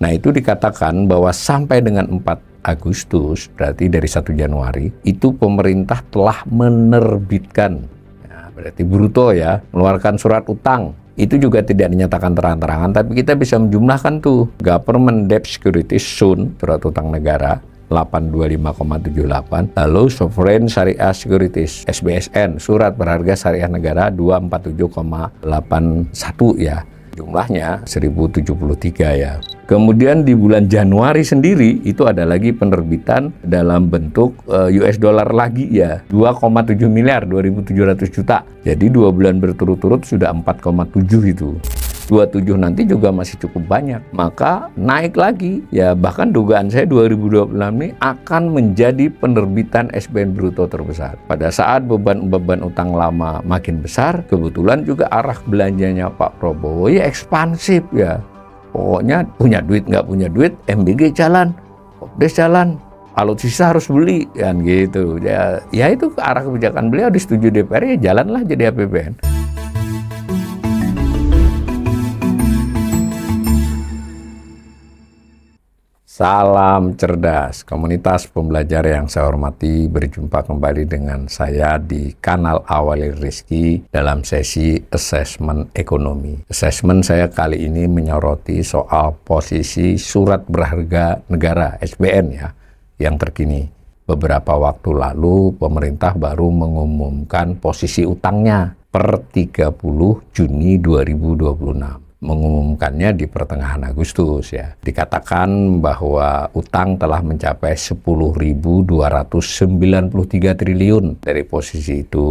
Nah, itu dikatakan bahwa sampai dengan 4 Agustus, berarti dari 1 Januari, itu pemerintah telah menerbitkan, ya, berarti bruto ya, mengeluarkan surat utang. Itu juga tidak dinyatakan terang-terangan, tapi kita bisa menjumlahkan tuh. Government Debt Securities Soon, surat utang negara, 825,78. Lalu Sovereign Syariah Securities, SBSN, surat berharga syariah negara 247,81 ya. Jumlahnya 1073 ya. Kemudian di bulan Januari sendiri itu ada lagi penerbitan dalam bentuk US dollar lagi ya, 2,7 miliar, 2.700 juta. Jadi 2 bulan berturut-turut sudah 4,7 itu. 27 nanti juga masih cukup banyak, maka naik lagi ya. Bahkan dugaan saya 2026 ini akan menjadi penerbitan SBN bruto terbesar. Pada saat beban utang lama makin besar, kebetulan juga arah belanjanya Pak Prabowo ya ekspansif ya. Pokoknya punya duit nggak punya duit, MBG jalan, Kopdes jalan, alutsista harus beli kan gitu ya. Ya itu ke arah kebijakan beliau, disetujui DPR ya jalanlah jadi APBN. Salam cerdas, komunitas pembelajar yang saya hormati, berjumpa kembali dengan saya di kanal Awali Rizky dalam sesi Assessment Ekonomi. Assessment saya kali ini menyoroti soal posisi surat berharga negara SBN ya, yang terkini. Beberapa waktu lalu pemerintah baru mengumumkan posisi utangnya per 30 Juni 2026. Mengumumkannya di pertengahan Agustus ya. Dikatakan bahwa utang telah mencapai 10.293 triliun. Dari posisi itu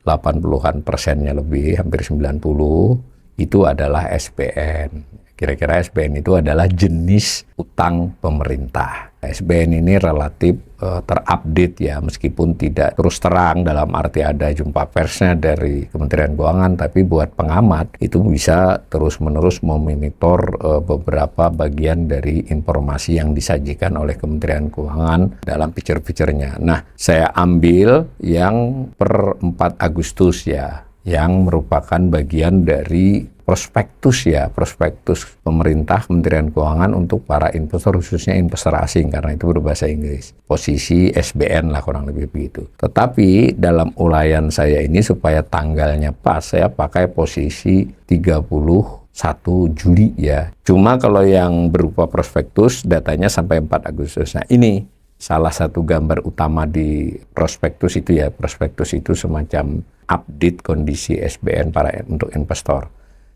80% lebih, hampir 90 itu adalah SBN. Kira-kira SBN itu adalah jenis utang pemerintah. SBN ini relatif terupdate ya, meskipun tidak terus terang dalam arti ada jumpa persnya dari Kementerian Keuangan, tapi buat pengamat itu bisa terus-menerus memonitor beberapa bagian dari informasi yang disajikan oleh Kementerian Keuangan dalam feature-featurenya. Nah, saya ambil yang per 4 Agustus ya, yang merupakan bagian dari prospektus ya, prospektus pemerintah Kementerian Keuangan untuk para investor, khususnya investor asing karena itu berbahasa Inggris. Posisi SBN lah kurang lebih begitu. Tetapi dalam uraian saya ini supaya tanggalnya pas, saya pakai posisi 31 Juli ya. Cuma kalau yang berupa prospektus datanya sampai 4 Agustus. Nah, ini salah satu gambar utama di prospektus itu ya. Prospektus itu semacam update kondisi SBN untuk investor.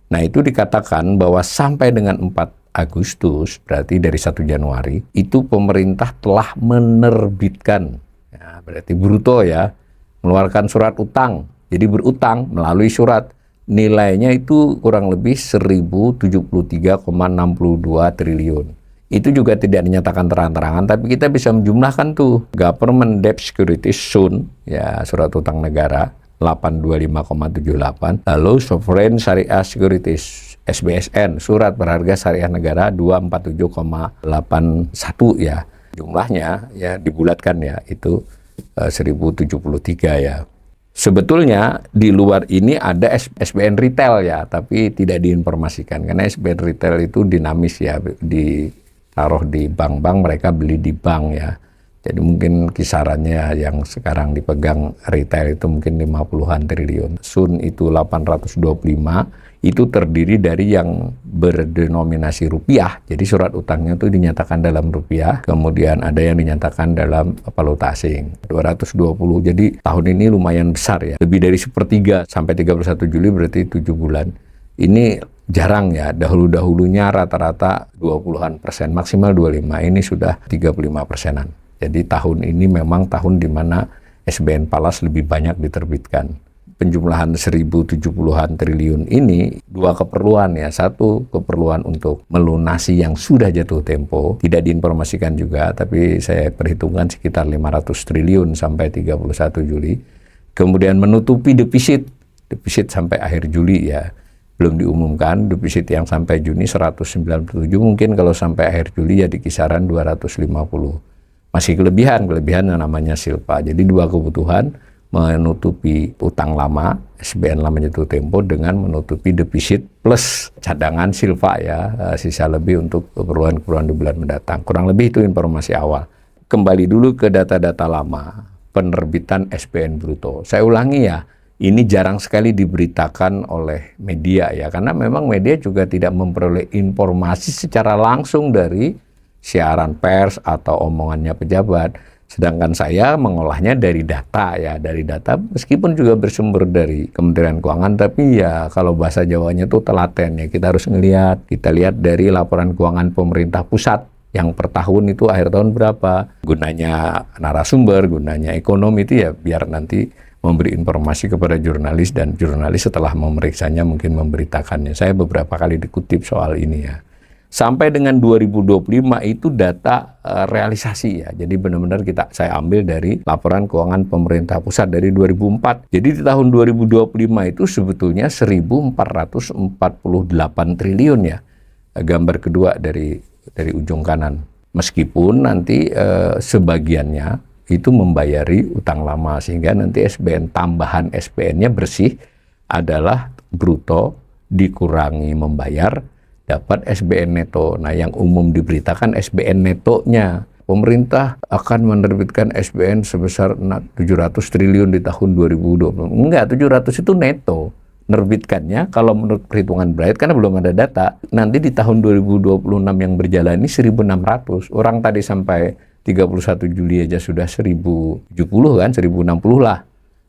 Nah, itu dikatakan bahwa sampai dengan 4 Agustus, berarti dari 1 Januari, itu pemerintah telah menerbitkan, ya, berarti bruto ya, mengeluarkan surat utang. Jadi berutang melalui surat. Nilainya itu kurang lebih 1073,62 triliun. Itu juga tidak dinyatakan terang-terangan, tapi kita bisa menjumlahkan tuh. Government Debt Securities Soon, ya, surat utang negara, 825,78. Lalu Sovereign Syariah Securities, SBSN, surat berharga syariah negara 247,81 ya. Jumlahnya ya dibulatkan ya, itu 1073 ya. Sebetulnya di luar ini ada SBN retail ya, tapi tidak diinformasikan karena SBN retail itu dinamis ya, ditaruh di bank-bank, mereka beli di bank ya. Jadi mungkin kisarannya yang sekarang dipegang retail itu mungkin 50-an triliun. Sun itu 825, itu terdiri dari yang berdenominasi rupiah. Jadi surat utangnya itu dinyatakan dalam rupiah, kemudian ada yang dinyatakan dalam valuta asing. 220, jadi tahun ini lumayan besar ya. Lebih dari 1/3 sampai 31 Juli berarti 7 bulan. Ini jarang ya, dahulu-dahulunya rata-rata 20-an%, maksimal 25, ini sudah 35%-an. Jadi tahun ini memang tahun di mana SBN Palas lebih banyak diterbitkan. Penjumlahan 1070-an triliun ini dua keperluan ya. Satu, keperluan untuk melunasi yang sudah jatuh tempo, tidak diinformasikan juga, tapi saya perhitungkan sekitar 500 triliun sampai 31 Juli. Kemudian menutupi defisit sampai akhir Juli ya. Belum diumumkan, defisit yang sampai Juni 197, mungkin kalau sampai akhir Juli ya di kisaran 250. Masih kelebihan yang namanya silpa. Jadi dua kebutuhan menutupi utang lama, SBN lama jatuh tempo dengan menutupi defisit plus cadangan silva ya, sisa lebih untuk keperluan-keperluan di bulan mendatang. Kurang lebih itu informasi awal. Kembali dulu ke data-data lama, penerbitan SBN bruto. Saya ulangi ya, ini jarang sekali diberitakan oleh media ya, karena memang media juga tidak memperoleh informasi secara langsung dari siaran pers atau omongannya pejabat. Sedangkan saya mengolahnya dari data ya, dari data meskipun juga bersumber dari Kementerian Keuangan, tapi ya kalau bahasa Jawanya tuh telaten ya, kita harus kita lihat dari laporan keuangan pemerintah pusat yang per tahun itu akhir tahun berapa. Gunanya narasumber, gunanya ekonomi itu ya biar nanti memberi informasi kepada jurnalis, dan jurnalis setelah memeriksanya mungkin memberitakannya. Saya beberapa kali dikutip soal ini ya. Sampai dengan 2025 itu data realisasi ya. Jadi benar-benar saya ambil dari laporan keuangan pemerintah pusat dari 2004. Jadi di tahun 2025 itu sebetulnya 1.448 triliun ya. Gambar kedua dari ujung kanan. Meskipun nanti sebagiannya itu membayari utang lama, sehingga nanti SBN tambahan SBN-nya bersih adalah bruto dikurangi membayar, dapat SBN neto. Nah, yang umum diberitakan SBN netonya. Pemerintah akan menerbitkan SBN sebesar 700 triliun di tahun 2020. Enggak, 700 itu neto. Nerbitkannya kalau menurut perhitungan Bright, karena belum ada data, nanti di tahun 2026 yang berjalan ini 1.600. Orang tadi sampai 31 Juli aja sudah 1.070 kan, 1.060 lah.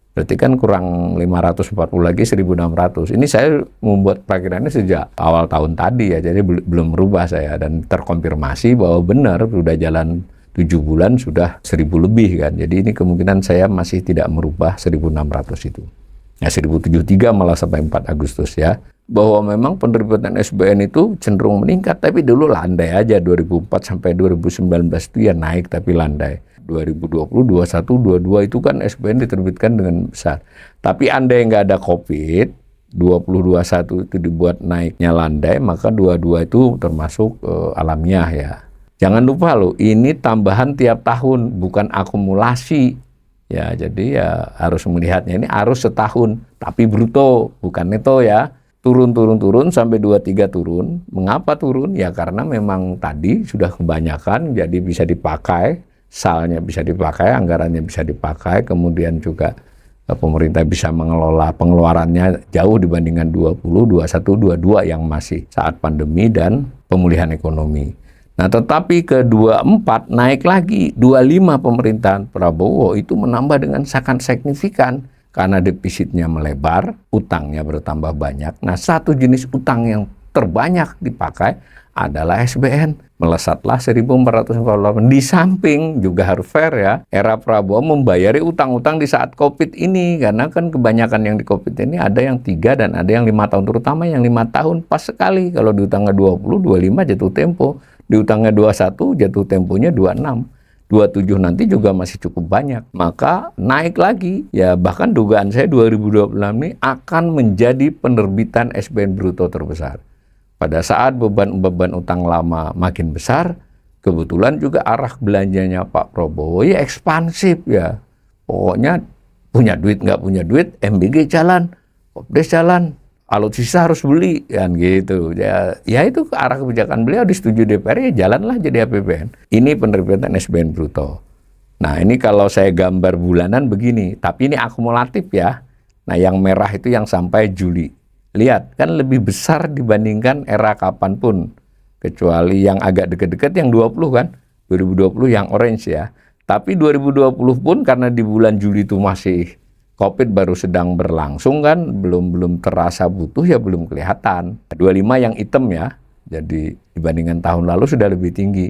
Berarti kan kurang 540 lagi 1.600. Ini saya membuat perakirannya sejak awal tahun tadi ya, jadi belum merubah saya, dan terkonfirmasi bahwa benar sudah jalan 7 bulan sudah 1.000 lebih kan. Jadi ini kemungkinan saya masih tidak merubah 1.600 itu. Nah, 1.073 malah sampai 4 Agustus ya. Bahwa memang penerbitan SBN itu cenderung meningkat, tapi dulu landai aja. 2004 sampai 2019 itu ya naik tapi landai. 2020, 21, 22 itu kan SBN diterbitkan dengan besar. Tapi andai nggak ada COVID, 2021 itu dibuat naiknya landai, maka 22 itu termasuk alamiah ya. Jangan lupa loh, ini tambahan tiap tahun, bukan akumulasi. Ya, jadi ya harus melihatnya ini arus setahun, tapi bruto, bukan neto ya. Turun sampai 23 turun. Mengapa turun? Ya karena memang tadi sudah kebanyakan, jadi bisa dipakai. Salnya bisa dipakai, anggarannya bisa dipakai, kemudian juga pemerintah bisa mengelola pengeluarannya jauh dibandingkan 20, 21, 22 yang masih saat pandemi dan pemulihan ekonomi. Nah, tetapi ke 24 naik lagi, 25 pemerintahan Prabowo itu menambah dengan sangat signifikan karena defisitnya melebar, utangnya bertambah banyak. Nah, satu jenis utang yang terbanyak dipakai adalah SBN. Melesatlah 1.448. Di samping juga harus fair ya, era Prabowo membayari utang-utang di saat COVID ini, karena kan kebanyakan yang di COVID ini ada yang 3 dan ada yang 5 tahun, terutama yang 5 tahun pas sekali. Kalau di utangnya 20, 25 jatuh tempo, di utangnya 21 jatuh temponya 26. 27 nanti juga masih cukup banyak, maka naik lagi ya. Bahkan dugaan saya 2026 ini akan menjadi penerbitan SBN bruto terbesar. Pada saat beban utang lama makin besar, kebetulan juga arah belanjanya Pak Prabowo ya ekspansif ya. Pokoknya punya duit nggak punya duit, MBG jalan, Kopdes jalan, alutsista harus beli kan gitu. Ya itu arah kebijakan beliau disetujui DPR, ya jalanlah jadi APBN. Ini penerbitan SBN bruto. Nah, ini kalau saya gambar bulanan begini, tapi ini akumulatif ya. Nah, yang merah itu yang sampai Juli. Lihat, kan lebih besar dibandingkan era kapanpun. Kecuali yang agak dekat-dekat yang 20 kan. 2020 yang orange ya. Tapi 2020 pun karena di bulan Juli itu masih COVID baru sedang berlangsung kan. Belum terasa butuh ya belum kelihatan. 25 yang hitam ya. Jadi dibandingkan tahun lalu sudah lebih tinggi.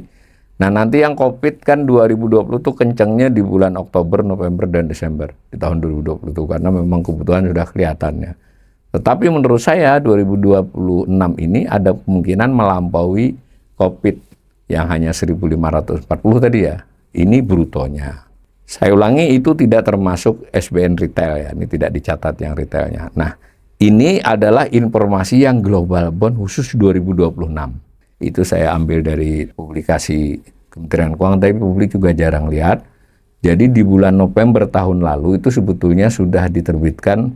Nah, nanti yang COVID kan 2020 tuh kencangnya di bulan Oktober, November, dan Desember. Di tahun 2020 itu karena memang kebutuhan sudah kelihatannya. Tetapi menurut saya 2026 ini ada kemungkinan melampaui COVID yang hanya 1.540 tadi ya. Ini brutonya. Saya ulangi, itu tidak termasuk SBN retail ya. Ini tidak dicatat yang retailnya. Nah, ini adalah informasi yang global bond khusus 2026. Itu saya ambil dari publikasi Kementerian Keuangan, tapi publik juga jarang lihat. Jadi di bulan November tahun lalu itu sebetulnya sudah diterbitkan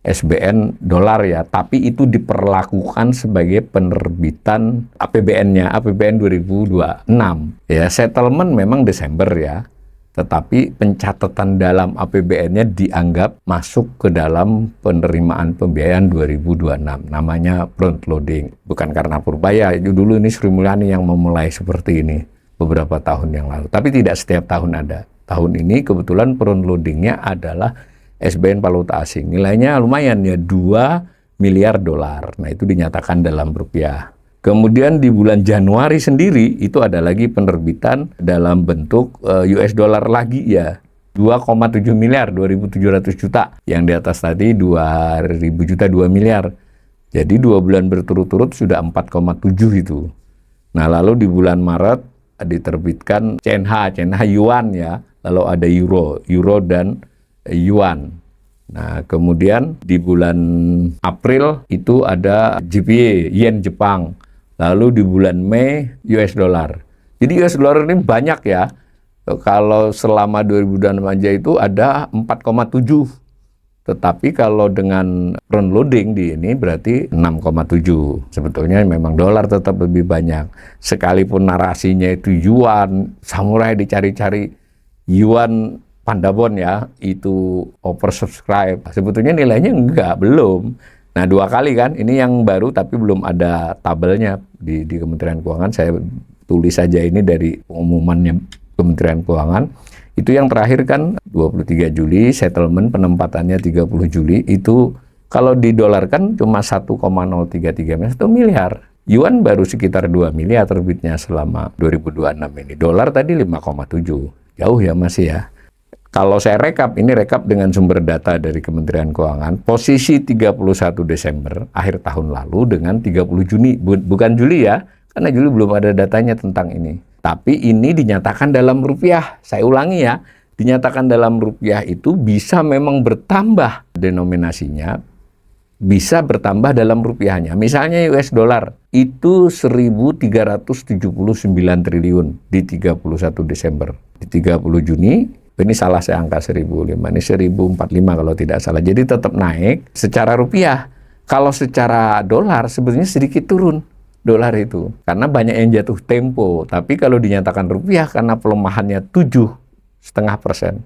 SBN dolar ya, tapi itu diperlakukan sebagai penerbitan APBN-nya, APBN 2026. Ya, settlement memang Desember ya, tetapi pencatatan dalam APBN-nya dianggap masuk ke dalam penerimaan pembiayaan 2026. Namanya front loading, bukan karena Purbaya. Dulu ini Sri Mulyani yang memulai seperti ini beberapa tahun yang lalu, tapi tidak setiap tahun ada. Tahun ini kebetulan front loading-nya adalah SBN valuta asing. Nilainya lumayan ya, 2 miliar dolar. Nah, itu dinyatakan dalam rupiah. Kemudian di bulan Januari sendiri itu ada lagi penerbitan dalam bentuk US dollar lagi ya. 2,7 miliar, 2.700 juta. Yang di atas tadi 2.000 juta, 2 miliar. Jadi 2 bulan berturut-turut sudah 4,7 itu. Nah, lalu di bulan Maret diterbitkan CNH Yuan ya. Lalu ada Euro dan Yuan. Nah, kemudian di bulan April itu ada JPY, Yen Jepang. Lalu di bulan Mei US dollar. Jadi US dollar ini banyak ya. Kalau selama 2026 aja itu ada 4,7. Tetapi kalau dengan front loading di ini berarti 6,7. Sebetulnya memang dolar tetap lebih banyak. Sekalipun narasinya itu Yuan, samurai dicari-cari Yuan Pandabon ya, itu oversubscribe. Sebetulnya nilainya belum. Nah, 2 kali kan, ini yang baru tapi belum ada tabelnya di Kementerian Keuangan. Saya tulis saja ini dari pengumumannya Kementerian Keuangan. Itu yang terakhir kan 23 Juli, settlement penempatannya 30 Juli, itu kalau didolarkan cuma 1,033 miliar, 1 miliar. Yuan baru sekitar 2 miliar terbitnya selama 2026 ini. Dolar tadi 5,7. Jauh ya masih ya. Kalau saya rekap, ini rekap dengan sumber data dari Kementerian Keuangan, posisi 31 Desember akhir tahun lalu dengan 30 Juni, bukan Juli ya, karena Juli belum ada datanya tentang ini. Tapi ini dinyatakan dalam rupiah. Saya ulangi ya, dinyatakan dalam rupiah itu bisa memang bertambah denominasinya, bisa bertambah dalam rupiahnya. Misalnya US dollar itu 1.379 triliun di 31 Desember. Di 30 Juni, ini salah saya angka 1.005, ini 1.045 kalau tidak salah. Jadi tetap naik secara rupiah. Kalau secara dolar sebetulnya sedikit turun dolar itu. Karena banyak yang jatuh tempo. Tapi kalau dinyatakan rupiah karena pelemahannya 7,5%.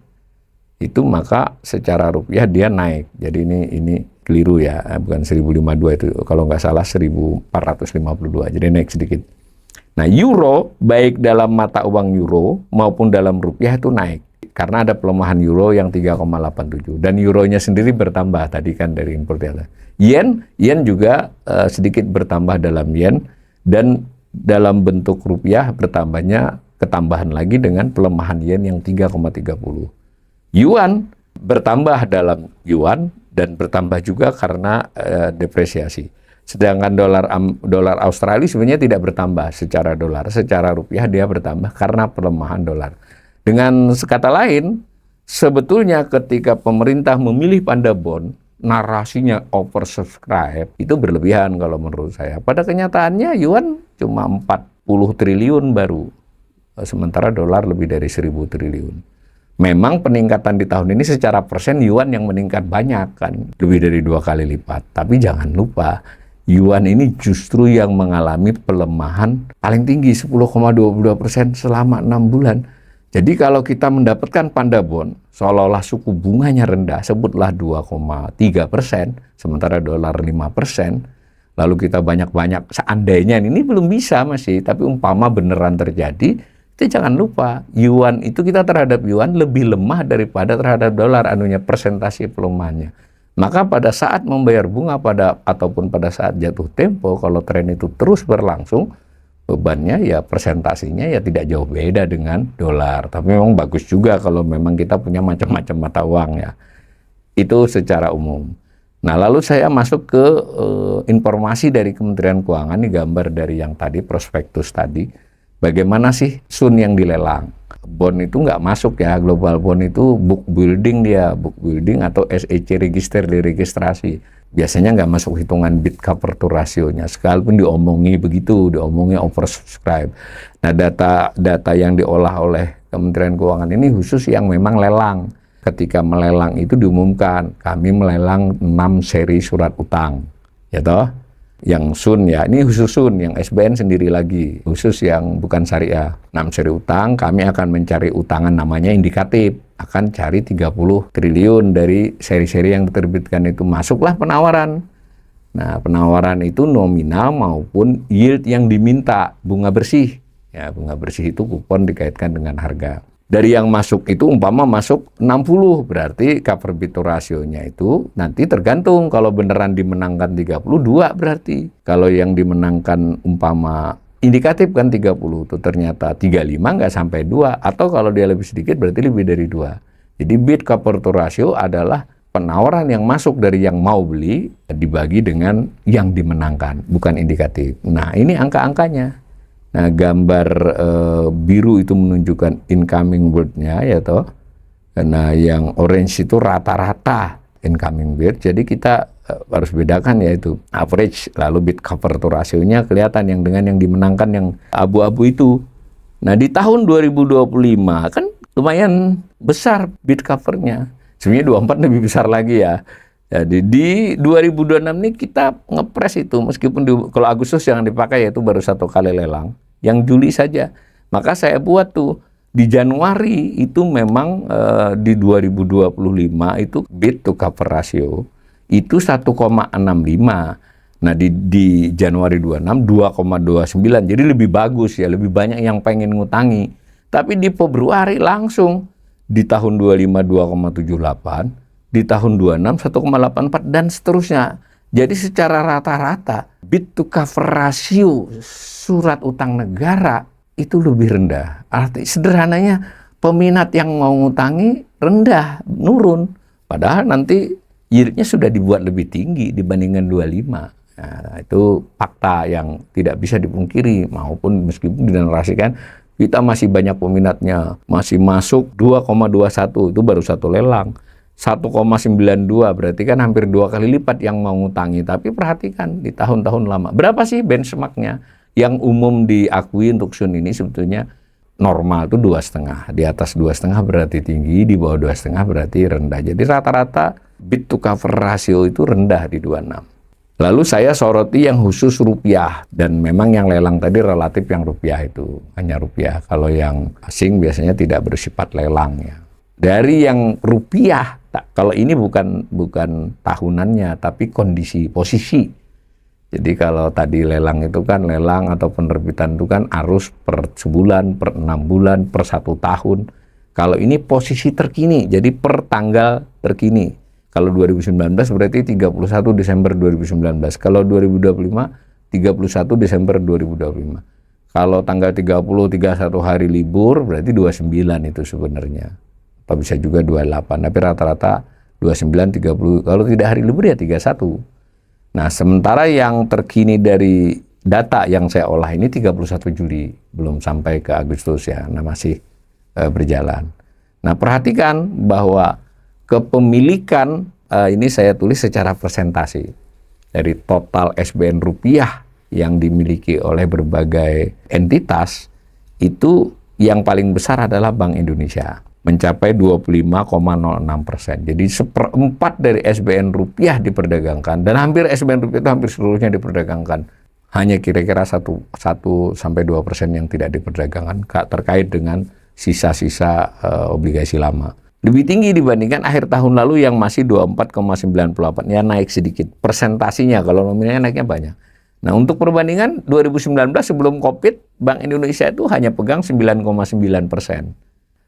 Itu maka secara rupiah dia naik. Jadi ini keliru ya, bukan 1052 itu, kalau nggak salah 1452, jadi naik sedikit. Nah, euro baik dalam mata uang euro maupun dalam rupiah itu naik karena ada pelemahan euro yang 3,87 dan euronya sendiri bertambah tadi kan dari impor data. Yen juga sedikit bertambah dalam yen dan dalam bentuk rupiah bertambahnya ketambahan lagi dengan pelemahan yen yang 3,30. Yuan bertambah dalam yuan dan bertambah juga karena depresiasi. Sedangkan dolar Australia sebenarnya tidak bertambah secara dolar, secara rupiah dia bertambah karena pelemahan dolar. Dengan kata lain, sebetulnya ketika pemerintah memilih Pandabon, narasinya oversubscribe, itu berlebihan kalau menurut saya. Pada kenyataannya yuan cuma 40 triliun baru, sementara dolar lebih dari 1.000 triliun. Memang peningkatan di tahun ini secara persen yuan yang meningkat banyak kan, lebih dari 2 kali lipat. Tapi jangan lupa, yuan ini justru yang mengalami pelemahan paling tinggi 10,22% selama 6 bulan. Jadi kalau kita mendapatkan Pandabon, seolah-olah suku bunganya rendah, sebutlah 2,3%, sementara dolar 5%, lalu kita banyak-banyak, seandainya ini belum bisa masih, tapi umpama beneran terjadi, itu jangan lupa, yuan itu kita terhadap yuan lebih lemah daripada terhadap dolar, persentase pelemahannya. Maka pada saat membayar bunga ataupun pada saat jatuh tempo, kalau tren itu terus berlangsung, bebannya ya persentasenya ya tidak jauh beda dengan dolar. Tapi memang bagus juga kalau memang kita punya macam-macam mata uang ya. Itu secara umum. Nah, lalu saya masuk ke informasi dari Kementerian Keuangan, ini gambar dari yang tadi, prospektus tadi. Bagaimana sih Sun yang dilelang? Bond itu nggak masuk ya, global bond itu book building dia, book building atau SEC register diregistrasi. Biasanya nggak masuk hitungan bid cover to rasionya, sekalipun diomongi begitu, diomongi oversubscribe. Nah, data yang diolah oleh Kementerian Keuangan ini khusus yang memang lelang. Ketika melelang itu diumumkan, kami melelang 6 seri surat utang, ya toh. Yang Sun ya, ini khusus Sun, yang SBN sendiri lagi, khusus yang bukan syariah. 6 seri utang, kami akan mencari utangan namanya indikatif, akan cari 30 triliun dari seri-seri yang diterbitkan itu. Masuklah penawaran. Nah, penawaran itu nominal maupun yield yang diminta, bunga bersih. Ya, bunga bersih itu kupon dikaitkan dengan harga. Dari yang masuk itu umpama masuk 60, berarti cover bid to ratio-nya itu nanti tergantung. Kalau beneran dimenangkan 32 berarti. Kalau yang dimenangkan umpama indikatif kan 30, itu ternyata 35 nggak sampai 2. Atau kalau dia lebih sedikit berarti lebih dari 2. Jadi bid cover to ratio adalah penawaran yang masuk dari yang mau beli dibagi dengan yang dimenangkan, bukan indikatif. Nah, ini angka-angkanya. Nah, gambar biru itu menunjukkan incoming bid-nya ya toh. Nah, yang orange itu rata-rata incoming bid. Jadi kita harus bedakan ya itu average, lalu bid cover to ratio-nya kelihatan yang dengan yang dimenangkan yang abu-abu itu. Nah, di tahun 2025 kan lumayan besar bid cover-nya. Sebenarnya 24 lebih besar lagi ya. Jadi di 2026 ini kita ngepres itu, meskipun kalau Agustus yang dipakai yaitu baru 1 kali lelang, yang Juli saja. Maka saya buat tuh di Januari itu memang di 2025 itu bid to cover ratio itu 1,65. Nah di Januari 26 2,29. Jadi lebih bagus ya, lebih banyak yang pengen ngutangi. Tapi di Februari langsung di tahun 25 2,78, di tahun 26 1,84 dan seterusnya. Jadi secara rata-rata bid to cover ratio surat utang negara itu lebih rendah. Arti sederhananya peminat yang mau ngutangi rendah, nurun. Padahal nanti yieldnya sudah dibuat lebih tinggi dibandingkan 25. Nah, itu fakta yang tidak bisa dipungkiri, maupun meskipun dinarasikan kita masih banyak peminatnya, masih masuk 2,21, itu baru 1 lelang. 1,92 berarti kan hampir 2 kali lipat yang mau ngutangi. Tapi perhatikan di tahun-tahun lama, berapa sih benchmarknya? Yang umum diakui untuk Sun ini sebetulnya normal itu 2,5. Di atas 2,5 berarti tinggi, di bawah 2,5 berarti rendah. Jadi rata-rata bid to cover ratio itu rendah di 26. Lalu saya soroti yang khusus rupiah, dan memang yang lelang tadi relatif yang rupiah itu hanya rupiah. Kalau yang asing biasanya tidak bersifat lelang ya. Dari yang rupiah, kalau ini bukan tahunannya, tapi kondisi posisi. Jadi kalau tadi lelang itu kan lelang atau penerbitan itu kan arus per sebulan, per 6 bulan, per 1 tahun. Kalau ini posisi terkini, jadi per tanggal terkini. Kalau 2019 berarti 31 Desember 2019. Kalau 2025, 31 Desember 2025. Kalau tanggal 30, 31 hari libur, berarti 29 itu sebenarnya. Atau bisa juga 28, tapi rata-rata 29, 30. Kalau tidak hari libur ya 31. Nah, sementara yang terkini dari data yang saya olah ini 31 Juli, belum sampai ke Agustus ya, nah masih berjalan. Nah, perhatikan bahwa kepemilikan ini saya tulis secara persentase dari total SBN rupiah yang dimiliki oleh berbagai entitas, itu yang paling besar adalah Bank Indonesia, mencapai 25,06%. Jadi 1/4 dari SBN rupiah diperdagangkan, dan hampir SBN rupiah itu hampir seluruhnya diperdagangkan. Hanya kira-kira 1-2% yang tidak diperdagangkan terkait dengan sisa-sisa obligasi lama. Lebih tinggi dibandingkan akhir tahun lalu yang masih 24,98, ya naik sedikit. Persentasinya kalau nominalnya naiknya banyak. Nah, untuk perbandingan 2019 sebelum Covid, Bank Indonesia itu hanya pegang 9,9%.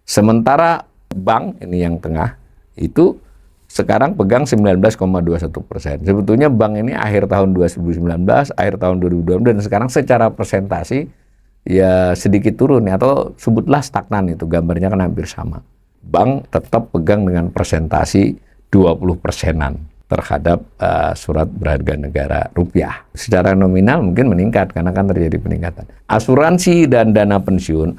Sementara bank ini yang tengah itu sekarang pegang 19,21%. Sebetulnya bank ini akhir tahun 2019, akhir tahun 2020, dan sekarang secara persentasi ya sedikit turun ya, atau sebutlah stagnan, itu gambarnya kan hampir sama. Bank tetap pegang dengan persentasi 20%-an terhadap surat berharga negara rupiah. Secara nominal mungkin meningkat karena kan terjadi peningkatan. Asuransi dan dana pensiun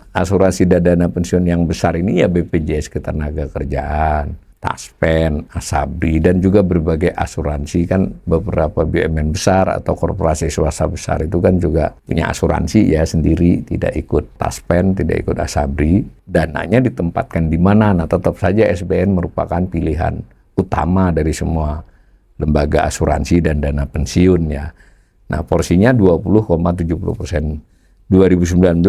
yang besar ini ya BPJS Ketenagakerjaan, Taspen, Asabri, dan juga berbagai asuransi. Kan beberapa BUMN besar atau korporasi swasta besar itu kan juga punya asuransi ya sendiri, tidak ikut Taspen, tidak ikut Asabri. Dananya ditempatkan di mana? Nah, tetap saja SBN merupakan pilihan utama dari semua lembaga asuransi dan dana pensiun ya. Nah, porsinya 20,70%. 2019,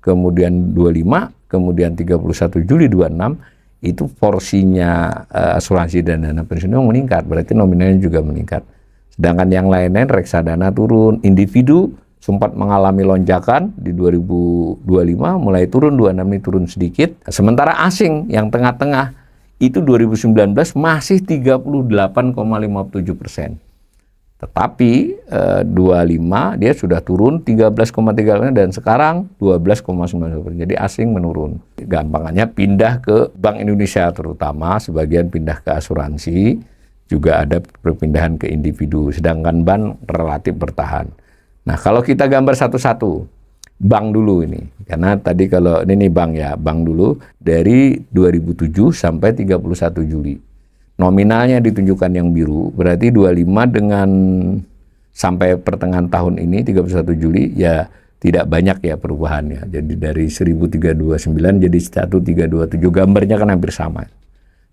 kemudian 25, kemudian 31 Juli 26, itu porsinya asuransi dan dana pensiun meningkat, berarti nominalnya juga meningkat. Sedangkan yang lain-lain, reksadana turun, individu sempat mengalami lonjakan di 2025, mulai turun, 26 ini turun sedikit. Sementara asing yang tengah-tengah, itu 2019 masih 38,57%. Tetapi 25 dia sudah turun 13,3% dan sekarang 12,9%. Jadi asing menurun. Gampangannya pindah ke Bank Indonesia terutama, sebagian pindah ke asuransi, juga ada perpindahan ke individu. Sedangkan bank relatif bertahan. Nah, kalau kita gambar satu-satu, bank dulu ini. Karena tadi kalau ini bank ya, bank dulu dari 2007 sampai 31 Juli. Nominalnya ditunjukkan yang biru, berarti 25 dengan sampai pertengahan tahun ini 31 Juli ya tidak banyak ya perubahannya. Jadi dari 1329 jadi 1327, gambarnya kan hampir sama.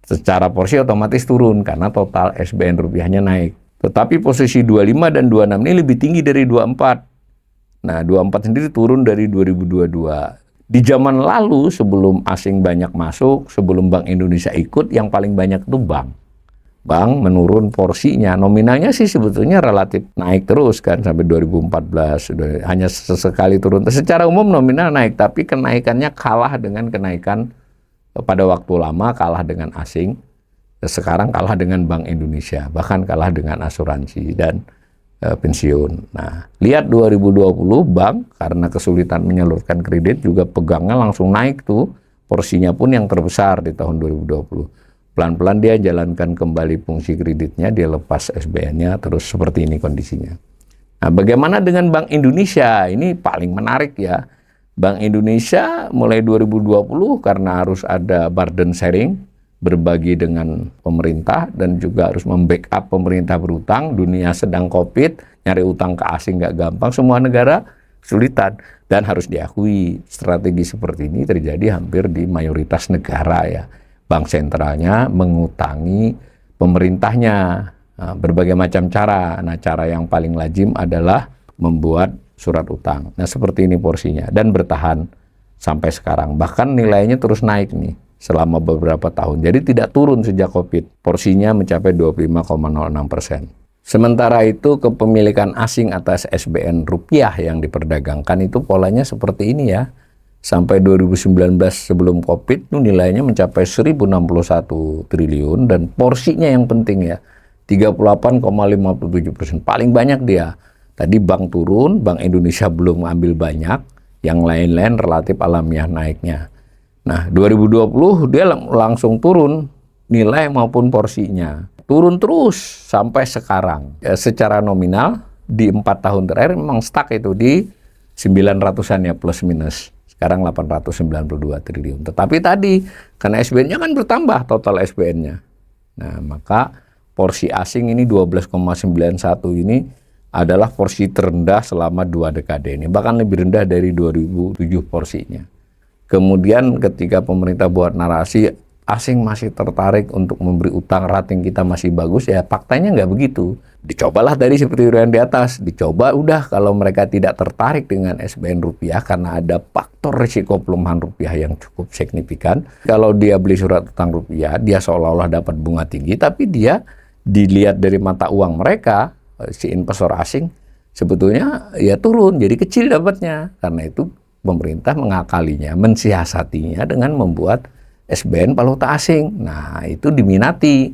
Secara porsi otomatis turun karena total SBN rupiahnya naik. Tetapi posisi 25 dan 26 ini lebih tinggi dari 24. Nah, 24 sendiri turun dari 2022. Di zaman lalu sebelum asing banyak masuk, sebelum Bank Indonesia ikut, yang paling banyak itu bank. Bank menurun porsinya, nominalnya sih sebetulnya relatif naik terus kan sampai 2014, hanya sesekali turun. Secara umum nominal naik, tapi kenaikannya kalah dengan kenaikan pada waktu lama, kalah dengan asing. Sekarang kalah dengan Bank Indonesia, bahkan kalah dengan asuransi dan pensiun. Nah, lihat 2020 bank karena kesulitan menyalurkan kredit juga pegangnya langsung naik tuh, porsinya pun yang terbesar di tahun 2020. Pelan-pelan dia jalankan kembali fungsi kreditnya, dia lepas SBN-nya, terus seperti ini kondisinya. Nah, bagaimana dengan Bank Indonesia? Ini paling menarik ya. Bank Indonesia mulai 2020 karena harus ada burden sharing, berbagi dengan pemerintah dan juga harus membackup pemerintah berutang. Dunia sedang COVID, nyari utang ke asing nggak gampang, semua negara kesulitan. Dan harus diakui strategi seperti ini terjadi hampir di mayoritas negara ya. Bank sentralnya mengutangi pemerintahnya berbagai macam cara. Nah, cara yang paling lazim adalah membuat surat utang. Nah, seperti ini porsinya dan bertahan sampai sekarang. Bahkan nilainya terus naik nih selama beberapa tahun. Jadi tidak turun sejak COVID. Porsinya mencapai 25,06%. Sementara itu kepemilikan asing atas SBN rupiah yang diperdagangkan itu polanya seperti ini ya. Sampai 2019 sebelum COVID itu nilainya mencapai 1.061 triliun dan porsinya yang penting ya 38,57%. Paling banyak dia. Tadi bank turun, Bank Indonesia belum ambil banyak, yang lain-lain relatif alamiah naiknya. Nah, 2020 dia langsung turun nilai maupun porsinya. Turun terus sampai sekarang. Ya, secara nominal di 4 tahun terakhir memang stuck itu di 900-an ya plus minus. Sekarang 892 triliun. Tetapi tadi karena SBN-nya kan bertambah total SBN-nya. Nah, maka porsi asing ini 12,91 ini adalah porsi terendah selama 2 dekade ini. Bahkan lebih rendah dari 2007 porsinya. Kemudian ketika pemerintah buat narasi asing masih tertarik untuk memberi utang, rating kita masih bagus, ya faktanya nggak begitu. Dicobalah tadi seperti yang di atas, dicoba udah kalau mereka tidak tertarik dengan SBN rupiah karena ada faktor risiko pelemahan rupiah yang cukup signifikan. Kalau dia beli surat utang rupiah, dia seolah-olah dapat bunga tinggi, tapi dia dilihat dari mata uang mereka, si investor asing, sebetulnya ya turun, jadi kecil dapatnya. Karena itu pemerintah mengakalinya, mensiasatinya dengan membuat SBN valuta asing. Nah, itu diminati.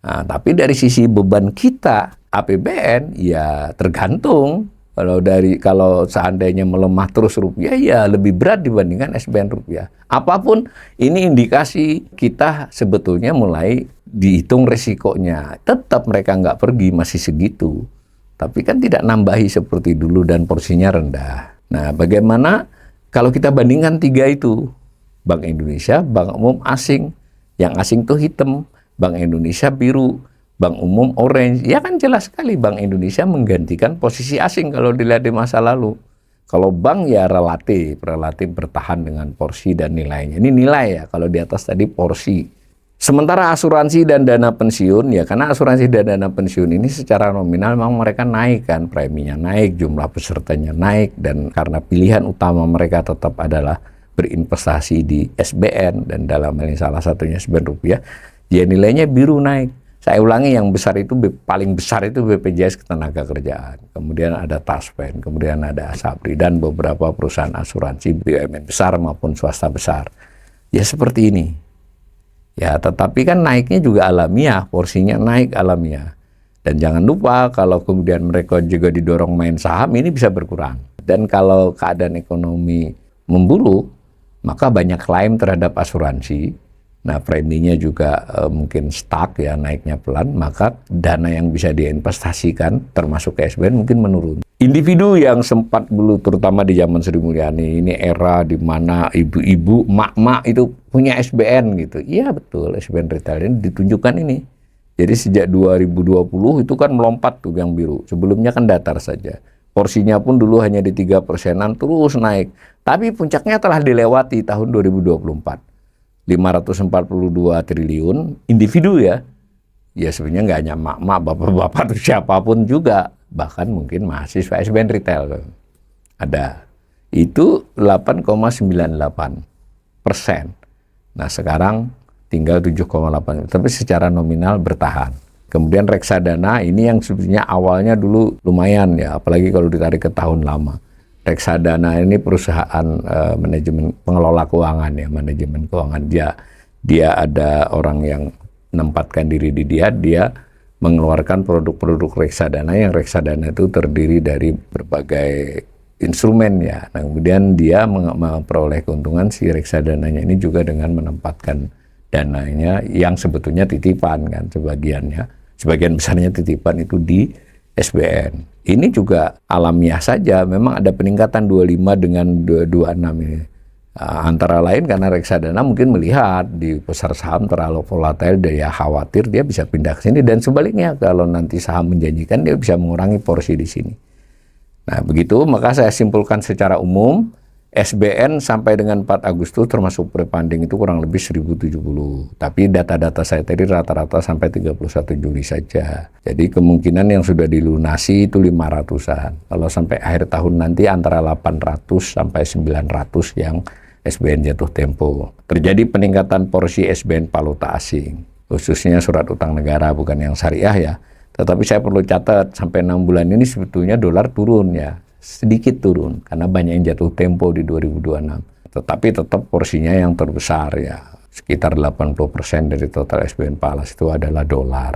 Nah, tapi dari sisi beban kita APBN ya tergantung. Kalau seandainya melemah terus rupiah ya lebih berat dibandingkan SBN rupiah. Apapun ini indikasi kita sebetulnya mulai dihitung resikonya. Tetap mereka nggak pergi masih segitu. Tapi kan tidak nambahi seperti dulu dan porsinya rendah. Nah, bagaimana kalau kita bandingkan 3 itu? Bank Indonesia, Bank Umum, asing. Yang asing tuh hitam. Bank Indonesia biru, Bank Umum orange. Ya kan jelas sekali Bank Indonesia menggantikan posisi asing kalau dilihat di masa lalu. Kalau bank ya relatif bertahan dengan porsi dan nilainya. Ini nilai ya, kalau di atas tadi porsi. Sementara asuransi dan dana pensiun, ya karena asuransi dan dana pensiun ini secara nominal memang mereka naik kan, preminya naik, jumlah pesertanya naik, dan karena pilihan utama mereka tetap adalah berinvestasi di SBN, dan dalam hal ini salah satunya SBN Rupiah, ya nilainya biru naik. Saya ulangi, yang besar itu, paling besar itu BPJS Ketenagakerjaan, kemudian ada Taspen, kemudian ada Asabri, dan beberapa perusahaan asuransi BUMN besar maupun swasta besar. Ya seperti ini. Ya, tetapi kan naiknya juga alamiah, porsinya naik alamiah. Dan jangan lupa kalau kemudian mereka juga didorong main saham, ini bisa berkurang. Dan kalau keadaan ekonomi memburuk, maka banyak klaim terhadap asuransi. Nah, preminya juga mungkin stuck ya, naiknya pelan, maka dana yang bisa diinvestasikan termasuk ke SBN mungkin menurun. Individu yang sempat dulu, terutama di zaman Sri Mulyani, ini era di mana ibu-ibu, mak-mak itu punya SBN gitu. Iya betul, SBN retail ini ditunjukkan ini. Jadi sejak 2020 itu kan melompat tuh yang biru. Sebelumnya kan datar saja. Porsinya pun dulu hanya di 3%-an, terus naik. Tapi puncaknya telah dilewati tahun 2024. 542 triliun individu ya. Ya sebenarnya nggak hanya mak-mak, bapak-bapak, atau siapapun juga. Bahkan mungkin mahasiswa SBN retail ada. Itu 8,98%. Nah sekarang tinggal 7,8%. Tapi secara nominal bertahan. Kemudian reksadana ini yang sebenarnya awalnya dulu lumayan ya. Apalagi kalau ditarik ke tahun lama. Reksadana ini perusahaan manajemen pengelola keuangan ya, manajemen keuangan. Dia ada orang yang menempatkan diri di dia mengeluarkan produk-produk reksadana, yang reksadana itu terdiri dari berbagai instrumen ya. Nah, kemudian dia memperoleh keuntungan si reksadananya ini juga dengan menempatkan dananya yang sebetulnya titipan kan, sebagian besarnya titipan itu di SBN. Ini juga alamiah saja, memang ada peningkatan 25 dengan 26 ini. Antara lain karena reksadana mungkin melihat di pasar saham terlalu volatile, dia khawatir dia bisa pindah ke sini, dan sebaliknya kalau nanti saham menjanjikan dia bisa mengurangi porsi di sini. Nah begitu, maka saya simpulkan secara umum, SBN sampai dengan 4 Agustus termasuk pre-funding itu kurang lebih 1070. Tapi data-data saya tadi rata-rata sampai 31 Juli saja. Jadi kemungkinan yang sudah dilunasi itu 500-an. Kalau sampai akhir tahun nanti antara 800 sampai 900 yang SBN jatuh tempo. Terjadi peningkatan porsi SBN valuta asing, khususnya surat utang negara, bukan yang syariah ya. Tetapi saya perlu catat, sampai 6 bulan ini sebetulnya dolar turun ya. Sedikit turun karena banyak yang jatuh tempo di 2026, tetapi tetap porsinya yang terbesar ya, sekitar 80% dari total SBN Palas itu adalah dolar.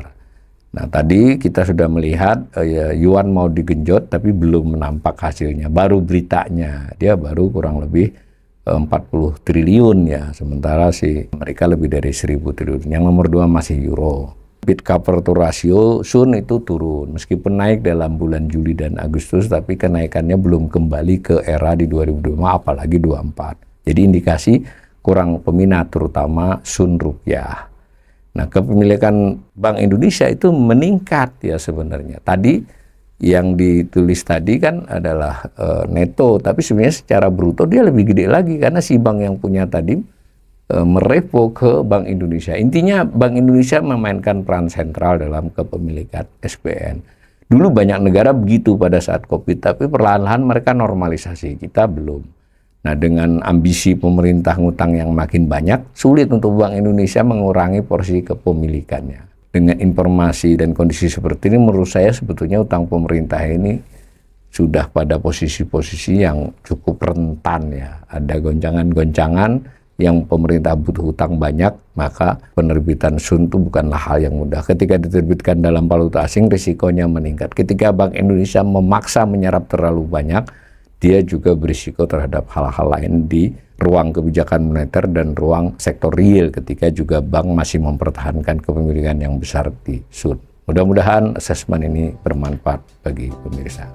Nah tadi kita sudah melihat yuan mau digenjot tapi belum nampak hasilnya, baru beritanya dia baru kurang lebih 40 triliun ya, sementara si Amerika lebih dari 1000 triliun. Yang nomor 2 masih euro. Bid cover to ratio Sun itu turun, meskipun naik dalam bulan Juli dan Agustus, tapi kenaikannya belum kembali ke era di 2025, apalagi 24. Jadi indikasi kurang peminat, terutama Sun Rupiah. Nah, kepemilikan Bank Indonesia itu meningkat ya sebenarnya. Tadi yang ditulis tadi kan adalah neto, tapi sebenarnya secara bruto dia lebih gede lagi, karena si bank yang punya tadi merepo ke Bank Indonesia. Intinya Bank Indonesia memainkan peran sentral dalam kepemilikan SBN. Dulu banyak negara begitu pada saat COVID, tapi perlahan-lahan mereka normalisasi, kita belum. Nah dengan ambisi pemerintah ngutang yang makin banyak, sulit untuk Bank Indonesia mengurangi porsi kepemilikannya. Dengan informasi dan kondisi seperti ini, menurut saya sebetulnya utang pemerintah ini sudah pada posisi-posisi yang cukup rentan ya. Ada goncangan-goncangan yang pemerintah butuh hutang banyak, maka penerbitan Sun itu bukanlah hal yang mudah. Ketika diterbitkan dalam valuta asing, risikonya meningkat. Ketika Bank Indonesia memaksa menyerap terlalu banyak, dia juga berisiko terhadap hal-hal lain di ruang kebijakan moneter dan ruang sektor real, ketika juga bank masih mempertahankan kepemilikan yang besar di Sun. Mudah-mudahan asesmen ini bermanfaat bagi pemirsa.